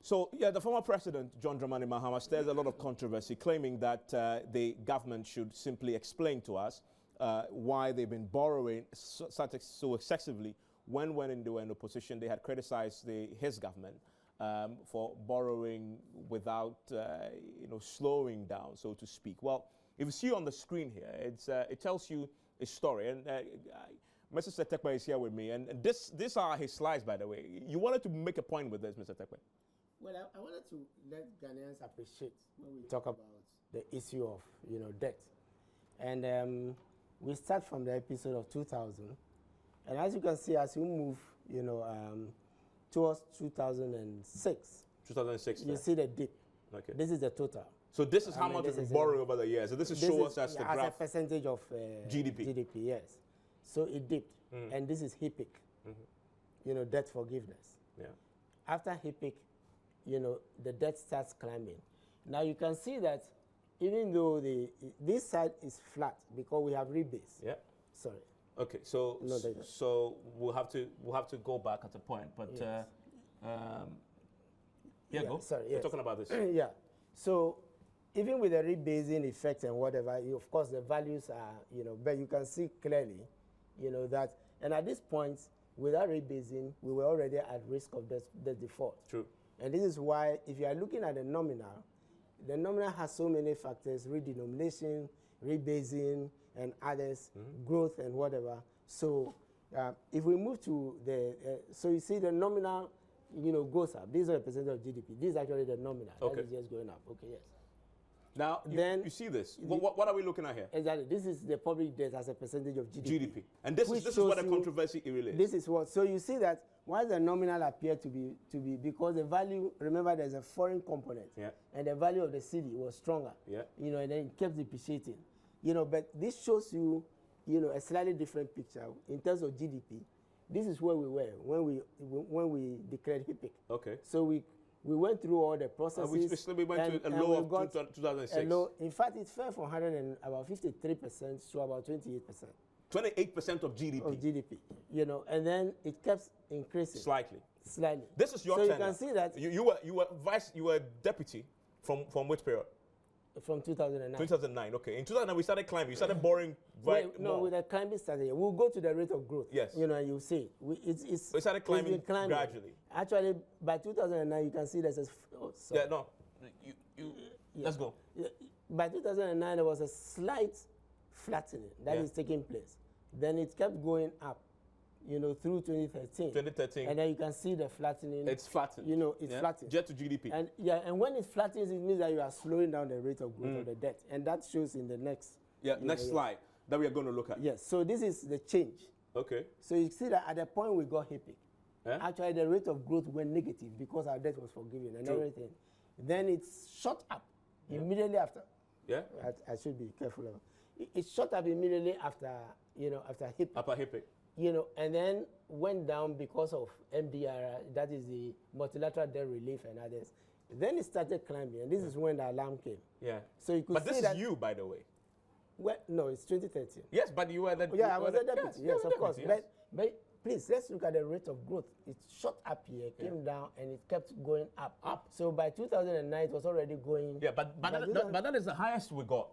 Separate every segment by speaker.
Speaker 1: So, yeah, the former president, John Dramani Mahama, stirs a lot of controversy, claiming that the government should simply explain to us why they've been borrowing so excessively. When they were in opposition, they had criticized his government for borrowing without, slowing down, so to speak. Well, if you see on the screen here, it tells you a story. And Mr. Seth Terkper is here with me. And these are his slides, by the way. You wanted to make a point with this, Mr. Terkper?
Speaker 2: Well, I wanted to let Ghanaians appreciate when we talk about the issue of, debt. And we start from the episode of 2000. And as you can see, as we move, towards 2006.
Speaker 1: 2006.
Speaker 2: You see the dip. Okay. This is the total.
Speaker 1: So this is how much we've borrowed over the years. So this is show us as the graph.
Speaker 2: As a percentage of GDP, yes. So it dipped. And this is HIPIC, debt forgiveness.
Speaker 1: Yeah.
Speaker 2: After HIPIC, the debt starts climbing. Now you can see that even though this side is flat because we have rebase.
Speaker 1: Yeah.
Speaker 2: Sorry.
Speaker 1: Okay, so we'll have to go back at a point, but
Speaker 2: yes.
Speaker 1: Go.
Speaker 2: Sorry, yes.
Speaker 1: We're talking about this.
Speaker 2: Yeah. So even with the rebasing effect and whatever, of course the values are, but you can see clearly, that, and at this point, without rebasing, we were already at risk of the default.
Speaker 1: True.
Speaker 2: And this is why, if you are looking at the nominal has so many factors: redenomination, rebasing, and others, growth and whatever. So if we move to so you see the nominal, goes up. These are the percentage of GDP. This is actually the nominal.
Speaker 1: Okay.
Speaker 2: That is just going up. Okay, yes.
Speaker 1: Now, you see this. What are we looking at here?
Speaker 2: Exactly. This is the public debt as a percentage of GDP.
Speaker 1: And this is what the controversy really is.
Speaker 2: This is what. So you see that why the nominal appear to be because the value, remember there's a foreign component.
Speaker 1: Yeah.
Speaker 2: And the value of the cedi was stronger.
Speaker 1: Yeah.
Speaker 2: And then it kept depreciating. But this shows you, a slightly different picture in terms of GDP. This is where we were when we declared HIPIC.
Speaker 1: Okay.
Speaker 2: So we went through all the processes.
Speaker 1: We went to a low of 2006.
Speaker 2: In fact, it fell from about 53% to about 28%.
Speaker 1: 28% of GDP.
Speaker 2: Of GDP, and then it kept increasing.
Speaker 1: Slightly.
Speaker 2: This
Speaker 1: is your
Speaker 2: tenure.
Speaker 1: So
Speaker 2: you can see that
Speaker 1: you were deputy from which period?
Speaker 2: From 2009.
Speaker 1: 2009, okay. In 2009, we started climbing. You started borrowing more.
Speaker 2: With the climbing started. We'll go to the rate of growth.
Speaker 1: Yes.
Speaker 2: You'll see. We
Speaker 1: started climbing gradually.
Speaker 2: Actually, by 2009, you can see there's a... Oh, sorry.
Speaker 1: Yeah, no. Let's go.
Speaker 2: By 2009, there was a slight flattening that is taking place. Then it kept going up, through 2013.
Speaker 1: 2013.
Speaker 2: And then you can see the flattening.
Speaker 1: It's flattened.
Speaker 2: It's flattened.
Speaker 1: Jet to GDP.
Speaker 2: And when it flattens, it means that you are slowing down the rate of growth of the debt. And that shows in the next...
Speaker 1: next slide that we are going to look at.
Speaker 2: Yes, so this is the change.
Speaker 1: Okay.
Speaker 2: So you see that at the point we got HIPIC, actually the rate of growth went negative because our debt was forgiven and everything. Then it shot up immediately after.
Speaker 1: Yeah.
Speaker 2: I should be careful. It shot up immediately after, after HIPIC.
Speaker 1: After HIPIC.
Speaker 2: And then went down because of MDR, that is the multilateral debt relief and others. Then it started climbing, and this is when the alarm came.
Speaker 1: Yeah.
Speaker 2: So you could
Speaker 1: but this is you, by the way.
Speaker 2: Well, no, it's 2013.
Speaker 1: Yes, but you were the...
Speaker 2: Yeah, I was a deputy. Yes, of course.
Speaker 1: Yes.
Speaker 2: But please, let's look at the rate of growth. It shot up here, came down, and it kept going up. So by 2009, it was already going...
Speaker 1: Yeah, but that is the highest we got.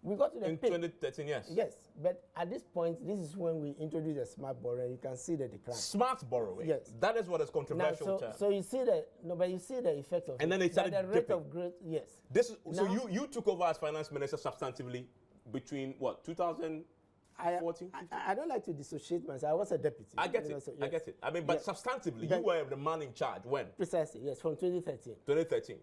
Speaker 2: We got to the peak.
Speaker 1: In 2013, yes.
Speaker 2: Yes, but at this point, this is when we introduced the smart borrowing. You can see the decline.
Speaker 1: Smart borrowing?
Speaker 2: Yes.
Speaker 1: That is what is controversial.
Speaker 2: Now, so you see but you see the effect of
Speaker 1: and then it started
Speaker 2: the rate of growth, yes.
Speaker 1: So you took over as finance minister substantively between, what, 2014?
Speaker 2: I don't like to dissociate myself. I was a deputy.
Speaker 1: I get it. I get it. I mean, but substantively, you were the man in charge when?
Speaker 2: Precisely, yes, from 2013.
Speaker 1: 2013.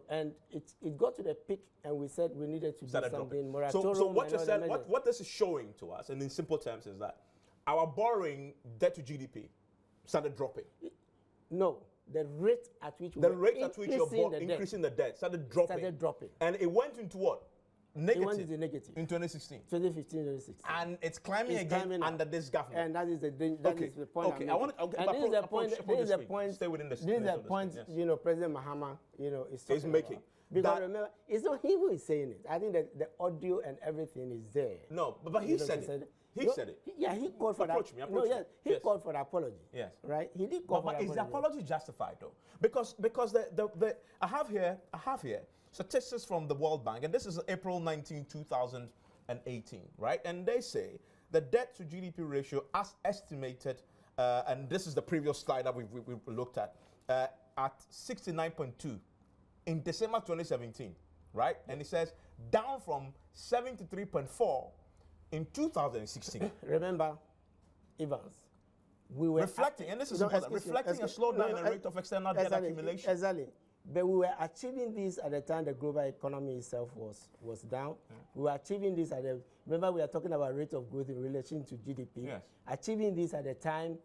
Speaker 2: And it got to the peak, and we said we needed to do something more.
Speaker 1: So what you said, what this is showing to us, and in simple terms, is that our borrowing debt to GDP started dropping.
Speaker 2: No, the rate at which
Speaker 1: you're increasing the debt started dropping. And it went into what? Negative.
Speaker 2: It went into negative.
Speaker 1: In 2016.
Speaker 2: 2015, 2016.
Speaker 1: And it's climbing again under this government.
Speaker 2: And that is the point.
Speaker 1: Okay, this is the point. Stay within the
Speaker 2: This is the point, President Mahama, is making.
Speaker 1: About.
Speaker 2: Because remember, it's not he who is saying it. I think that the audio and everything is there.
Speaker 1: No, but he said it. He said it.
Speaker 2: Yeah, he called for
Speaker 1: Approach
Speaker 2: that.
Speaker 1: me, approach
Speaker 2: no,
Speaker 1: me.
Speaker 2: yes, he
Speaker 1: Yes.
Speaker 2: called for the apology.
Speaker 1: Yes.
Speaker 2: Right? He did call for
Speaker 1: But
Speaker 2: the
Speaker 1: is the
Speaker 2: apology.
Speaker 1: apology justified though? Because I have here statistics from the World Bank, and this is April 19, 2018, right? And they say the debt to GDP ratio, as estimated, and this is the previous slide that we looked at 69.2 in December 2017, right? And it says down from 73.4 in 2016.
Speaker 2: Remember, Evans, we were
Speaker 1: Reflecting, and this is important, reflecting a slowdown in the rate of external debt accumulation.
Speaker 2: Exactly. But we were achieving this at the time the global economy itself was down. We were achieving this remember we are talking about rate of growth in relation to GDP.
Speaker 1: Yes.
Speaker 2: Achieving this at the time,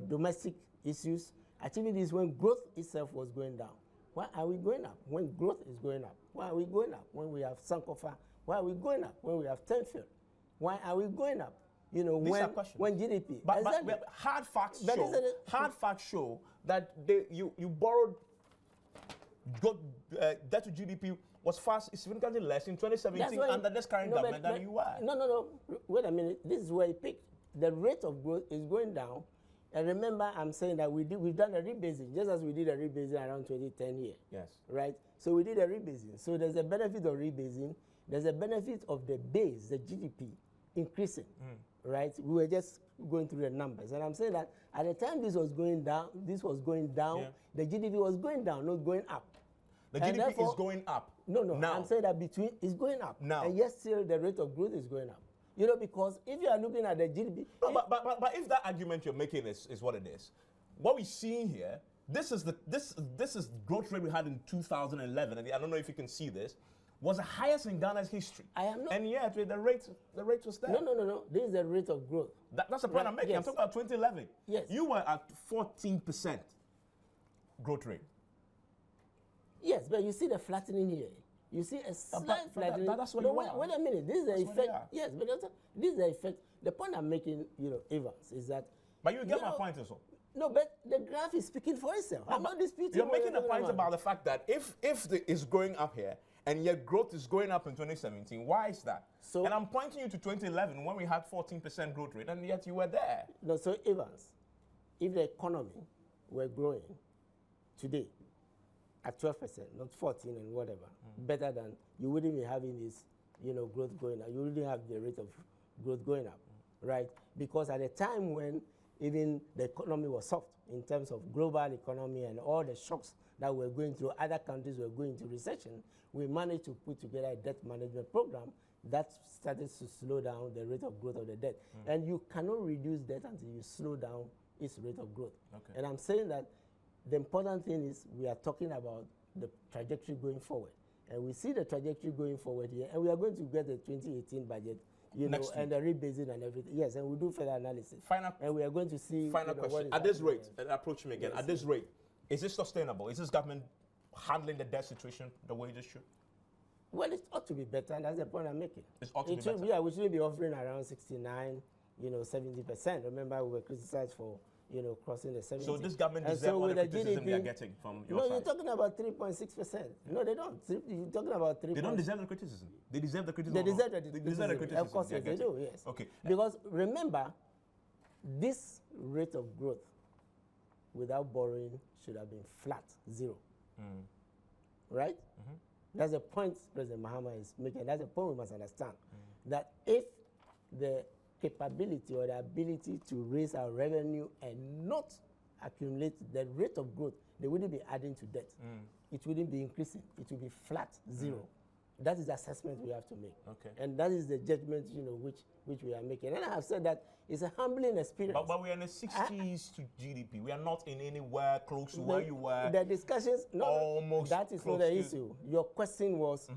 Speaker 2: domestic issues. Achieving this when growth itself was going down. Why are we going up? When growth is going up. Why are we going up? When we have Sankofa. Why are we going up? When we have Tenfield. Why are we going up?
Speaker 1: These are questions.
Speaker 2: When GDP.
Speaker 1: But
Speaker 2: exactly.
Speaker 1: hard facts show that you borrowed debt to GDP was significantly less in 2017 under this current government than you were.
Speaker 2: No. Wait a minute. This is where it peaked. The rate of growth is going down. And remember, I'm saying that we've done a rebasing, just as we did a rebasing around 2010 here.
Speaker 1: Yes.
Speaker 2: Right? So we did a rebasing. So there's a benefit of rebasing. There's a benefit of the base, the GDP, increasing. Right? We were just going through the numbers. And I'm saying that at the time this was going down,
Speaker 1: Yeah.
Speaker 2: the GDP was going down, not going up.
Speaker 1: The
Speaker 2: And
Speaker 1: GDP
Speaker 2: therefore,
Speaker 1: is going up.
Speaker 2: No,
Speaker 1: Now.
Speaker 2: I'm saying that it's going up.
Speaker 1: Now.
Speaker 2: And yet still the rate of growth is going up. Because if you are looking at the GDP...
Speaker 1: No, but if that argument you're making is what it is, what we're seeing here, this is growth rate we had in 2011, and I don't know if you can see this, was the highest in Ghana's history.
Speaker 2: I am not...
Speaker 1: And yet the rate was there.
Speaker 2: No. This is the rate of growth.
Speaker 1: That's the point I'm making.
Speaker 2: Yes.
Speaker 1: I'm talking about 2011.
Speaker 2: Yes.
Speaker 1: You were at 14% growth rate.
Speaker 2: Yes, but you see the flattening here. You see a slight flattening.
Speaker 1: that's what
Speaker 2: No,
Speaker 1: you are.
Speaker 2: wait a minute. This is the
Speaker 1: That's what they
Speaker 2: effect.
Speaker 1: are.
Speaker 2: Yes, but this is the effect. The point I'm making, Evans, is that...
Speaker 1: But you get my point also.
Speaker 2: No, but the graph is speaking for itself. I'm not disputing.
Speaker 1: You're making a point about the fact that if it's going up here, and yet growth is going up in 2017, why is that?
Speaker 2: So,
Speaker 1: and I'm pointing you to 2011 when we had 14% growth rate, and yet you were there.
Speaker 2: No, so Evans, if the economy were growing today at 12%, not 14 and whatever, better than, you wouldn't be having this, growth going up. You wouldn't have the rate of growth going up, right? Because at a time when even the economy was soft in terms of global economy and all the shocks that we're going through, other countries were going into recession, we managed to put together a debt management program that started to slow down the rate of growth of the debt. And you cannot reduce debt until you slow down its rate of growth.
Speaker 1: Okay.
Speaker 2: And I'm saying that the important thing is we are talking about the trajectory going forward. And we see the trajectory going forward here, and we are going to get the 2018 budget, and the rebasing and everything. Yes, and we'll do further analysis.
Speaker 1: And
Speaker 2: we are going to see.
Speaker 1: Final question. At this rate, approach me again. Yes. At this rate, is this sustainable? Is this government handling the debt situation the way it should?
Speaker 2: Well, it ought to be better, and that's the point I'm making.
Speaker 1: It ought to be better.
Speaker 2: Yeah, we shouldn't be offering around 69, 70%. Remember, we were criticized for, crossing the 70%.
Speaker 1: So this government deserves all the criticism they are getting from your side?
Speaker 2: No, you're talking about 3.6%. No, they don't. You're talking about 3.
Speaker 1: They don't deserve the criticism. They deserve the criticism.
Speaker 2: They deserve the criticism. Of course, yes, they do, yes.
Speaker 1: Okay.
Speaker 2: Because remember, this rate of growth without borrowing should have been flat, 0. Right? That's the point President Mahama is making. That's the point we must understand. That if the capability or the ability to raise our revenue and not accumulate the rate of growth, they wouldn't be adding to debt. It wouldn't be increasing. It would be flat, 0. That is the assessment we have to make.
Speaker 1: Okay.
Speaker 2: And that is the judgment, which we are making. And I have said that it's a humbling experience.
Speaker 1: But we're in the 60s to GDP. We are not in anywhere close to where you were.
Speaker 2: The discussions,
Speaker 1: almost
Speaker 2: that is not the issue. Your question was,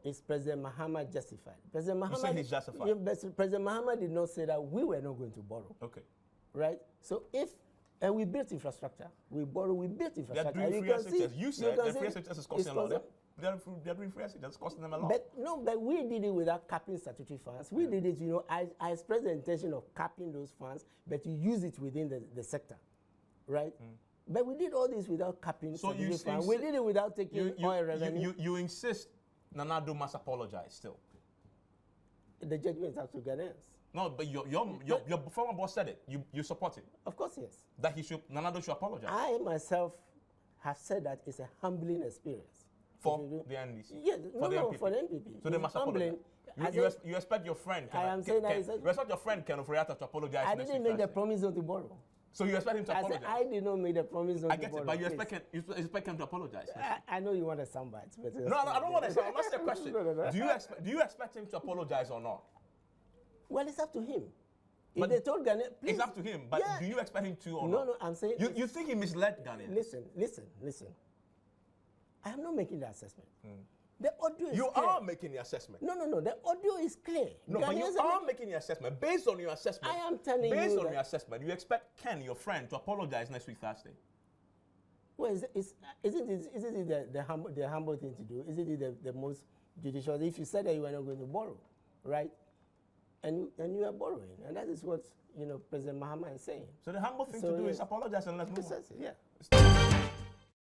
Speaker 2: is President Mahama justified? President Mahama,
Speaker 1: you say he's justified.
Speaker 2: President Mahama did not say that we were not going to borrow.
Speaker 1: Okay.
Speaker 2: Right? So and we built infrastructure. We built infrastructure.
Speaker 1: They're doing free assets. You said the free assets is costing a lot. They're doing free assets. That's costing them a lot.
Speaker 2: But we did it without capping statutory funds. We did it, I expressed the intention of capping those funds, but to use it within the sector. Right? But we did all this without capping statutory funds. We did it without taking oil revenue.
Speaker 1: You insist Nana Ado must apologize still.
Speaker 2: The judgment is up to Ghanaians.
Speaker 1: No, but your former boss said it. You support it.
Speaker 2: Of course, yes.
Speaker 1: That Nana Addo should apologize.
Speaker 2: I myself have said that it's a humbling experience.
Speaker 1: For the NDC?
Speaker 2: Yes, for the NPP.
Speaker 1: So they must apologize. You expect your friend.
Speaker 2: I am saying that.
Speaker 1: You expect your friend Ken Ofori-Atta to apologize.
Speaker 2: I didn't make the promise not to borrow.
Speaker 1: So you expect him to apologize?
Speaker 2: I did not make the promise not to borrow.
Speaker 1: I get it, but you expect him to apologize.
Speaker 2: I know you want a soundbite.
Speaker 1: No, I don't want to say. I'm asking a question. Do you expect him to apologize or not?
Speaker 2: Well, it's up to him.
Speaker 1: But
Speaker 2: if they told Ghana, please.
Speaker 1: It's up to him. But do you expect him to or not?
Speaker 2: No, I'm saying.
Speaker 1: You think he misled Ghana?
Speaker 2: Listen. I am not making the assessment. The audio is
Speaker 1: You
Speaker 2: clear.
Speaker 1: are making the assessment.
Speaker 2: No. The audio is clear.
Speaker 1: No, but you are making the assessment. Based on your assessment.
Speaker 2: I am telling you.
Speaker 1: Based on your assessment, you expect Ken, your friend, to apologize next week, Thursday.
Speaker 2: Well, isn't it the humble thing to do? Isn't it the most judicious? If you said that you were not going to borrow, right? And you are borrowing, and that is what President Mahama is saying.
Speaker 1: So the humble thing to do is apologize and let's move on.
Speaker 2: Yeah.